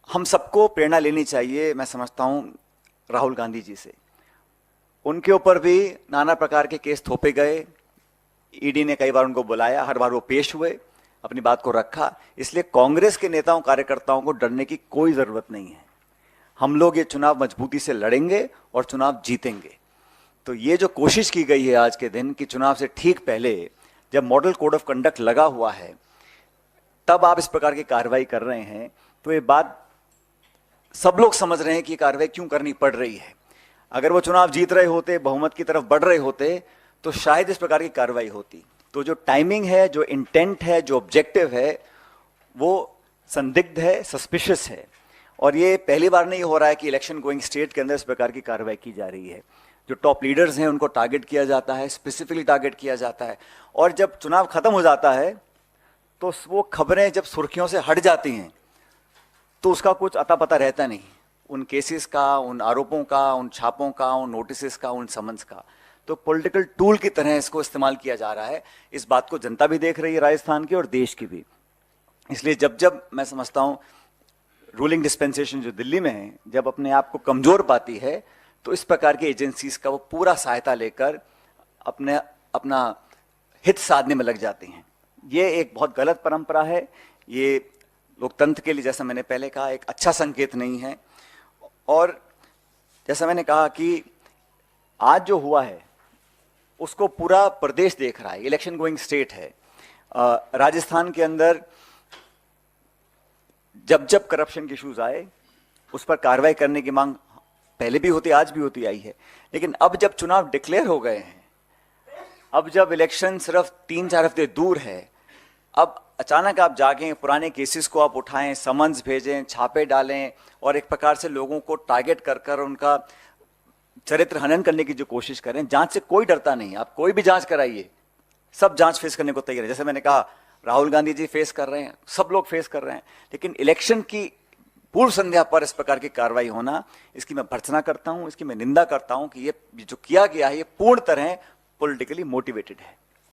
हम सबको प्रेरणा लेनी चाहिए, मैं समझता हूं, राहुल गांधी जी से। उनके ऊपर भी नाना प्रकार के केस थोपे गए, ईडी ने कई बार उनको बुलाया, हर बार वो पेश हुए, अपनी बात को रखा। इसलिए कांग्रेस के नेताओं कार्यकर्ताओं को डरने की कोई जरूरत नहीं है। हम लोग ये चुनाव मजबूती से लड़ेंगे और चुनाव जीतेंगे। तो ये जो कोशिश की गई है आज के दिन कि चुनाव से ठीक पहले जब मॉडल कोड ऑफ कंडक्ट लगा हुआ है तब आप इस प्रकार की कार्रवाई कर रहे हैं, तो ये बात सब लोग समझ रहे हैं कि ये कार्रवाई क्यों करनी पड़ रही है। अगर वो चुनाव जीत रहे होते, बहुमत की तरफ बढ़ रहे होते, तो शायद इस प्रकार की कार्रवाई होती। तो जो टाइमिंग है, जो इंटेंट है, जो ऑब्जेक्टिव है, वो संदिग्ध है, सस्पिशियस है। और ये पहली बार नहीं हो रहा है कि इलेक्शन गोइंग स्टेट के अंदर इस प्रकार की कार्रवाई की जा रही है। जो टॉप लीडर्स हैं उनको टारगेट किया जाता है, स्पेसिफिकली टारगेट किया जाता है। और जब चुनाव खत्म हो जाता है तो वो खबरें जब सुर्खियों से हट जाती हैं तो उसका कुछ अता पता रहता नहीं, उन केसेस का, उन आरोपों का, उन छापों का, उन नोटिस का, उन समन्स का। तो पॉलिटिकल टूल की तरह इसको इस्तेमाल किया जा रहा है। इस बात को जनता भी देख रही है, राजस्थान की और देश की भी। इसलिए जब जब मैं समझता हूं रूलिंग डिस्पेंसेशन जो दिल्ली में है, जब अपने आप को कमजोर पाती है तो इस प्रकार की एजेंसीज का वो पूरा सहायता लेकर अपना हित साधने में लग जाती हैं। ये एक बहुत गलत परंपरा है। ये लोकतंत्र के लिए, जैसा मैंने पहले कहा, एक अच्छा संकेत नहीं है। और जैसा मैंने कहा कि आज जो हुआ है उसको पूरा प्रदेश देख रहा है, इलेक्शन गोइंग स्टेट है। राजस्थान के अंदर जब जब करप्शन के इश्यूज आए उस पर कार्रवाई करने की मांग पहले भी होती, आज भी होती आई है। लेकिन अब जब चुनाव डिक्लेयर हो गए हैं, अब जब इलेक्शन सिर्फ 3-4 हफ्ते दूर है, अब अचानक आप जागें, पुराने केसेस को आप उठाएं, समन्स भेजें, छापे डालें और एक प्रकार से लोगों को टारगेट कर कर उनका चरित्र हनन करने की जो कोशिश करें। जांच से कोई डरता नहीं, आप कोई भी जांच कराइए, सब जांच फेस करने को तैयार है। जैसे मैंने कहा, राहुल गांधी जी फेस कर रहे हैं, सब लोग फेस कर रहे हैं। लेकिन इलेक्शन की पूर्व संध्या पर इस प्रकार की कार्रवाई होना, इसकी मैं भर्त्सना करता हूं, इसकी मैं निंदा करता हूं कि ये जो किया गया है ये पूर्ण तरह पॉलिटिकली मोटिवेटेड है।